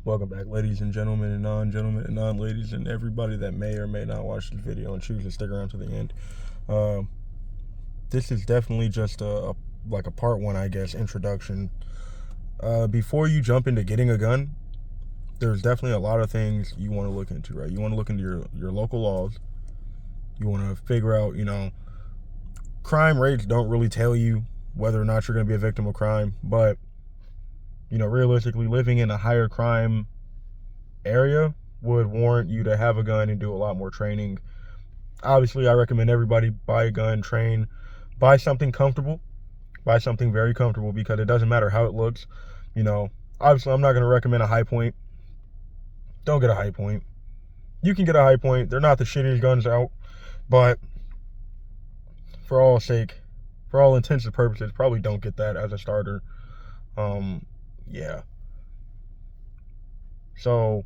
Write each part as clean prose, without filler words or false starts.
Welcome back, ladies and gentlemen, and non-gentlemen and non-ladies, and everybody that may or may not watch this video and choose to stick around to the end. This is definitely just a part one, I guess, introduction. Before you jump into getting a gun, there's definitely a lot of things you want to look into, right? You want to look into your local laws. You want to figure out, crime rates don't really tell you whether or not you're going to be a victim of crime, but realistically, living in a higher crime area would warrant you to have a gun and do a lot more training. Obviously, I recommend everybody buy a gun, train, buy something comfortable, buy something very comfortable, because it doesn't matter how it looks. Obviously, I'm not going to recommend a High Point. Don't get a High Point. You can get a High Point. They're not the shittiest guns out, but for all intents and purposes, probably don't get that as a starter. Yeah. So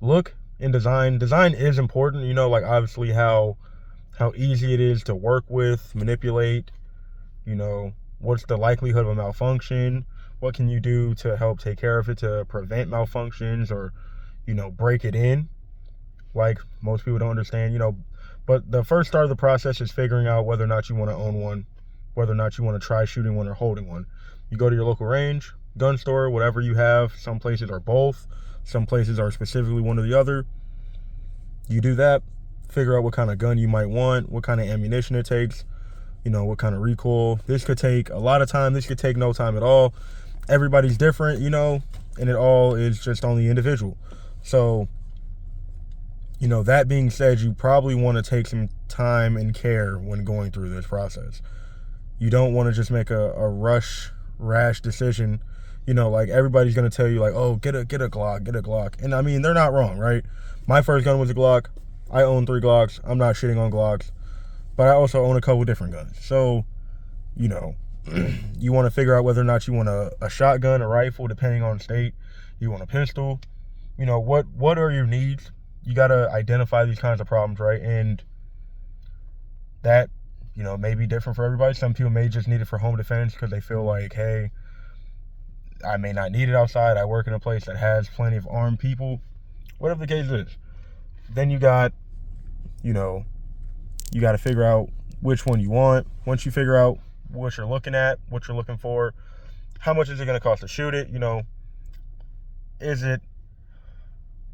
look in design. Design is important, obviously how easy it is to work with, manipulate, what's the likelihood of a malfunction, what can you do to help take care of it, to prevent malfunctions, or, break it in, like most people don't understand, but the first start of the process is figuring out whether or not you want to own one, whether or not you want to try shooting one or holding one. You go to your local range, gun store, whatever you have. Some places are both. Some places are specifically one or the other. You do that, figure out what kind of gun you might want, what kind of ammunition it takes, what kind of recoil. This could take a lot of time. This could take no time at all. Everybody's different, and it all is just on the individual. So, that being said, you probably want to take some time and care when going through this process. You don't want to just make a rash decision. Like everybody's going to tell you, like, oh, get a Glock. And I mean, they're not wrong, right? My first gun was a Glock. I own 3 Glocks. I'm not shitting on Glocks, but I also own a couple different guns. So, you want to figure out whether or not you want a shotgun, a rifle, depending on state. You want a pistol. What are your needs? You got to identify these kinds of problems, right? And that, may be different for everybody. Some people may just need it for home defense because they feel like, hey, I may not need it outside. I work in a place that has plenty of armed people. Whatever the case is. Then you got to figure out which one you want. Once you figure out what you're looking at, what you're looking for, how much is it going to cost to shoot it? Is it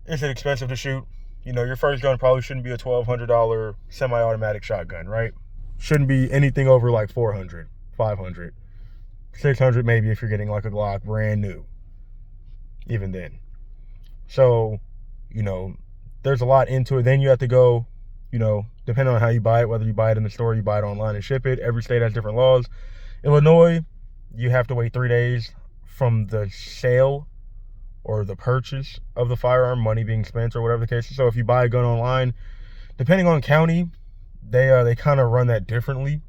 expensive to shoot? Your first gun probably shouldn't be a $1,200 semi-automatic shotgun, right? Shouldn't be anything over like $400, $500, $600 maybe if you're getting like a Glock brand new, even then. So, there's a lot into it. Then you have to go, depending on how you buy it, whether you buy it in the store, you buy it online and ship it. Every state has different laws. Illinois, you have to wait 3 days from the sale or the purchase of the firearm, money being spent or whatever the case is. So if you buy a gun online, depending on county, they kind of run that differently.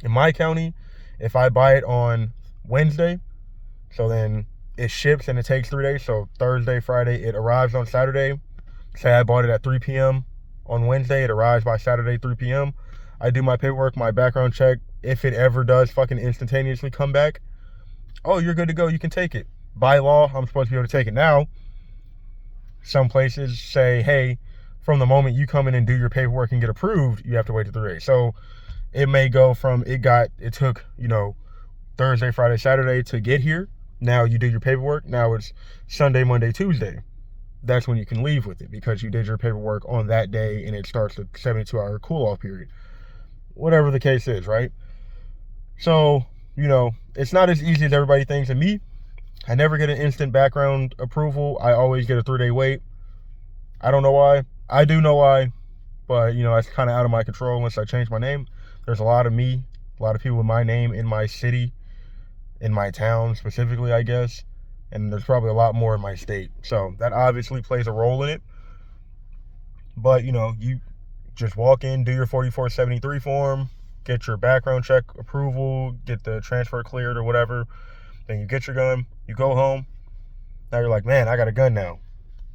In my county, if I buy it on Wednesday, so then it ships and it takes 3 days. So Thursday, Friday, it arrives on Saturday. Say I bought it at 3 p.m. on Wednesday, it arrives by Saturday, 3 p.m. I do my paperwork, my background check. If it ever does fucking instantaneously come back, oh, you're good to go. You can take it. By law, I'm supposed to be able to take it now. Some places say, hey, from the moment you come in and do your paperwork and get approved, you have to wait 3 days. So it may go from it took, Thursday, Friday, Saturday to get here. Now you do your paperwork. Now it's Sunday, Monday, Tuesday. That's when you can leave with it because you did your paperwork on that day and it starts the 72-hour cool-off period. Whatever the case is, right? So, it's not as easy as everybody thinks. And me, I never get an instant background approval. I always get a 3-day wait. I don't know why. I do know why, but, it's kind of out of my control unless I change my name. There's a lot of people with my name in my city, in my town specifically, I guess. And there's probably a lot more in my state. So that obviously plays a role in it. But, you just walk in, do your 4473 form, get your background check approval, get the transfer cleared or whatever. Then you get your gun, you go home. Now you're like, man, I got a gun now.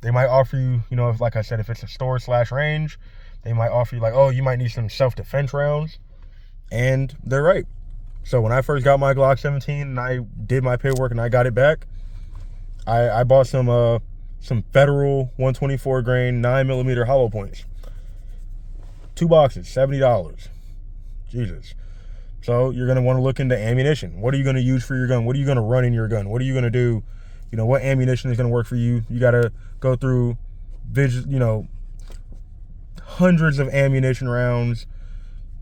They might offer you, if, like I said, if it's a store/range, they might offer you like, oh, you might need some self-defense rounds. And they're right. So when I first got my Glock 17 and I did my paperwork and I got it back, I bought some some Federal 124 grain 9mm hollow points. 2 boxes, $70. Jesus. So you're going to want to look into ammunition. What are you going to use for your gun? What are you going to run in your gun? What are you going to do? You know, what ammunition is going to work for you? You got to go through, hundreds of ammunition rounds,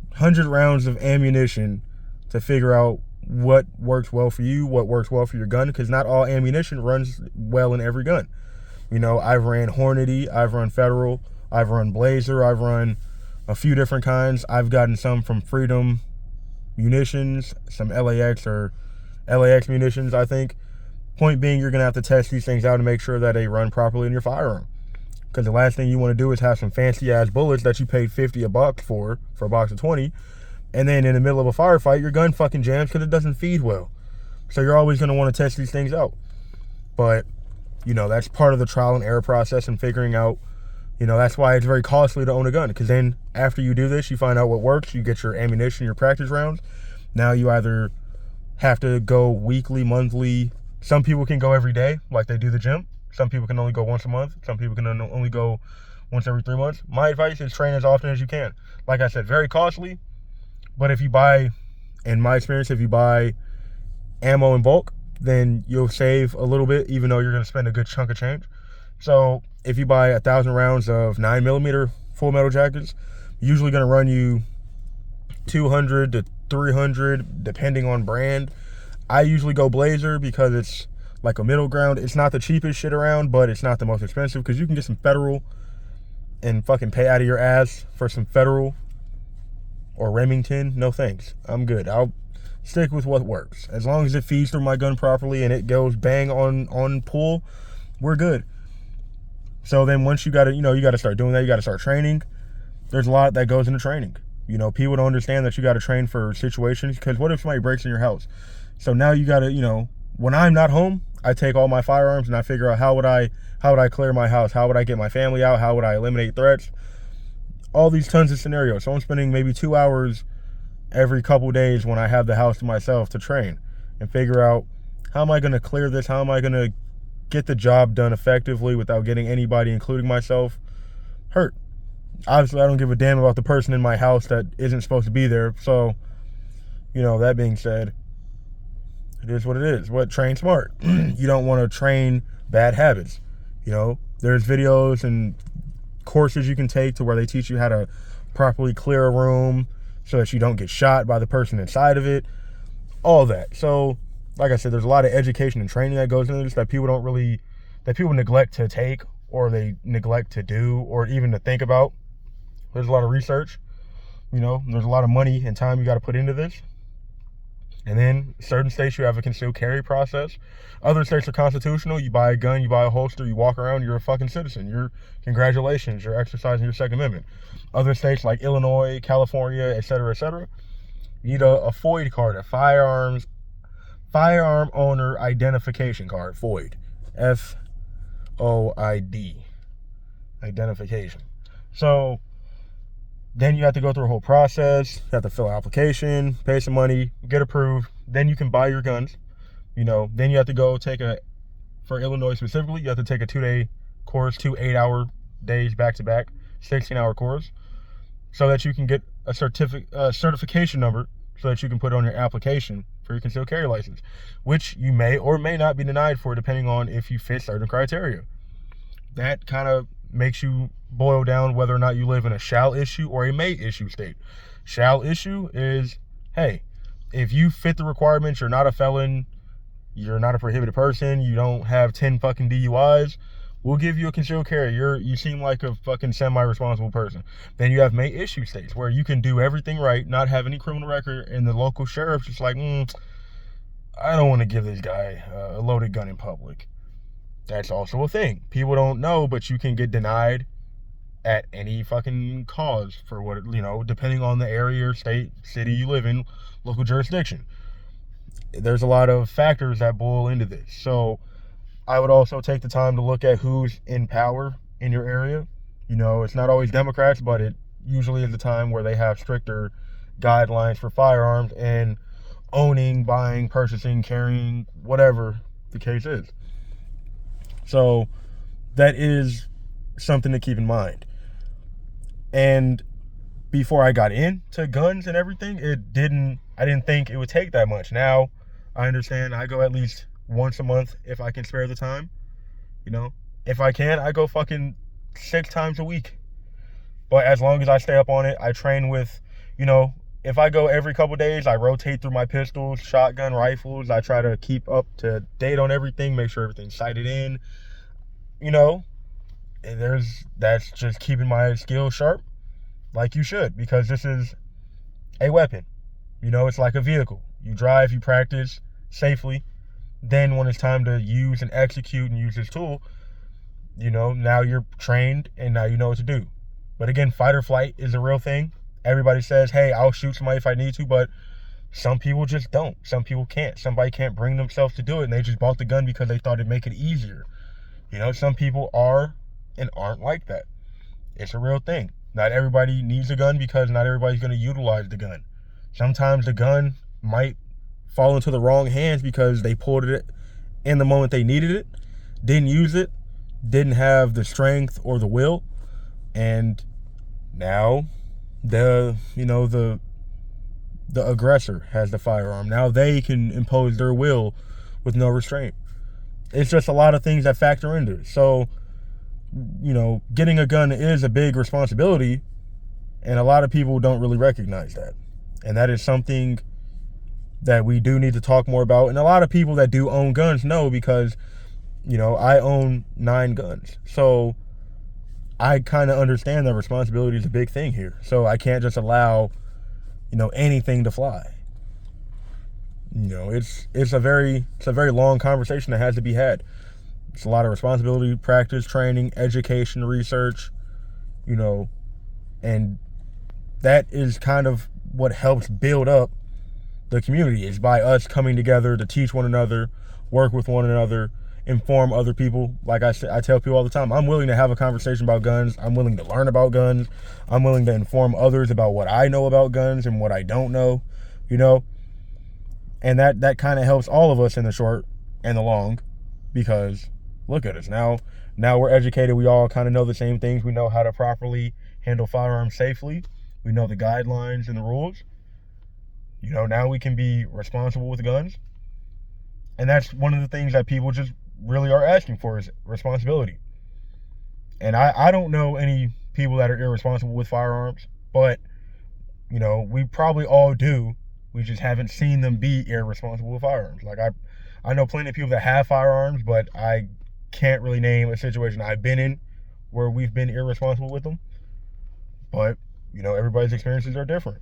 100 rounds of ammunition to figure out what works well for you, what works well for your gun, because not all ammunition runs well in every gun. You know, I've ran Hornady, I've run Federal, I've run Blazer, I've run a few different kinds. I've gotten some from Freedom Munitions, some LAX munitions, I think. Point being, you're going to have to test these things out and make sure that they run properly in your firearm. Because the last thing you want to do is have some fancy ass bullets that you paid $50 for a box of 20, and then in the middle of a firefight, your gun fucking jams because it doesn't feed well. So you're always going to want to test these things out. But, you know, that's part of the trial and error process and figuring out, you know, that's why it's very costly to own a gun. Because then after you do this, you find out what works. You get your ammunition, your practice rounds. Now you either have to go weekly, monthly. Some people can go every day, like they do the gym. Some people can only go once a month. Some people can only go once every 3 months. My advice is train as often as you can. Like I said, very costly. But if you buy, in my experience, if you buy ammo in bulk, then you'll save a little bit, even though you're going to spend a good chunk of change. So if you buy 1,000 rounds of 9mm full metal jackets, usually going to run you 200 to 300, depending on brand. I usually go Blazer because it's like a middle ground. It's not the cheapest shit around, but it's not the most expensive, because you can get some Federal and fucking pay out of your ass for some Federal or Remington. No thanks. I'm good. I'll stick with what works. As long as it feeds through my gun properly and it goes bang on pull, we're good. So then once you got to start doing that. You got to start training. There's a lot that goes into training. You know, people don't understand that you got to train for situations, because what if somebody breaks in your house? So now you got to, when I'm not home, I take all my firearms and I figure out how would I clear my house? How would I get my family out? How would I eliminate threats? All these tons of scenarios. So I'm spending maybe 2 hours every couple days when I have the house to myself to train and figure out, how am I going to clear this? How am I going to get the job done effectively without getting anybody, including myself, hurt? Obviously, I don't give a damn about the person in my house that isn't supposed to be there. So, that being said, it is what it is. Train smart. You don't want to train bad habits. There's videos and courses you can take to where they teach you how to properly clear a room so that you don't get shot by the person inside of it. All that. So, like I said, there's a lot of education and training that goes into this that people neglect to take, or they neglect to do, or even to think about. There's a lot of research. There's a lot of money and time you got to put into this. And then certain states, you have a concealed carry process. Other states are constitutional. You buy a gun, you buy a holster, you walk around, you're a fucking citizen. Congratulations, you're exercising your Second Amendment. Other states like Illinois, California, et cetera, you need a FOID card, a firearm owner identification card, FOID. FOID. Identification. So then you have to go through a whole process. You have to fill out an application, pay some money, get approved. Then you can buy your guns. Then you have to go for Illinois specifically, you have to take a 2-day course, 2 8-hour days back-to-back, 16-hour course, so that you can get a certification number, so that you can put it on your application for your concealed carry license, which you may or may not be denied for, depending on if you fit certain criteria. That kind of makes you boil down whether or not you live in a shall issue or a may issue state. Shall issue is, hey, if you fit the requirements, you're not a felon, you're not a prohibited person, you don't have 10 fucking DUIs, we'll give you a concealed carry. You seem like a fucking semi-responsible person. Then you have may issue states, where you can do everything right, not have any criminal record, and the local sheriff's just like, I don't want to give this guy a loaded gun in public. That's also a thing. People don't know, but you can get denied at any fucking cause for what, depending on the area, state, city you live in, local jurisdiction. There's a lot of factors that boil into this. So I would also take the time to look at who's in power in your area. It's not always Democrats, but it usually is a time where they have stricter guidelines for firearms and owning, buying, purchasing, carrying, whatever the case is. So that is something to keep in mind. And before I got into guns and everything, I didn't think it would take that much. Now I understand. I go at least once a month if I can spare the time. If I can, I go fucking 6 times a week. But as long as I stay up on it, I train with, if I go every couple days, I rotate through my pistols, shotgun, rifles. I try to keep up to date on everything, make sure everything's sighted in. And that's just keeping my skills sharp, like you should, because this is a weapon. It's like a vehicle. You drive, you practice safely. Then when it's time to use and execute and use this tool, now you're trained and now you know what to do. But again, fight or flight is a real thing. Everybody says, hey, I'll shoot somebody if I need to, but some people just don't. Some people can't. Somebody can't bring themselves to do it, and they just bought the gun because they thought it'd make it easier. Some people are and aren't like that. It's a real thing. Not everybody needs a gun because not everybody's going to utilize the gun. Sometimes the gun might fall into the wrong hands because they pulled it in the moment they needed it, didn't use it, didn't have the strength or the will, and now the aggressor has the firearm. Now they can impose their will with no restraint. It's just a lot of things that factor into it. So, getting a gun is a big responsibility, and a lot of people don't really recognize that. And that is something that we do need to talk more about. And a lot of people that do own guns know, because, I own 9 guns. So I kind of understand that responsibility is a big thing here. So I can't just allow, anything to fly. It's a very long conversation that has to be had. It's a lot of responsibility, practice, training, education, research, and that is kind of what helps build up the community, is by us coming together to teach one another, work with one another, inform other people. Like I tell people all the time, I'm willing to have a conversation about guns. I'm willing to learn about guns. I'm willing to inform others about what I know about guns and what I don't know, and that kind of helps all of us in the short and the long, because look at us now we're educated. We all kind of know the same things. We know how to properly handle firearms safely. We know the guidelines and the rules. Now we can be responsible with guns. And that's one of the things that people just really are asking for, is responsibility. And I don't know any people that are irresponsible with firearms, but, we probably all do. We just haven't seen them be irresponsible with firearms. Like I know plenty of people that have firearms, but I can't really name a situation I've been in where we've been irresponsible with them. But, everybody's experiences are different.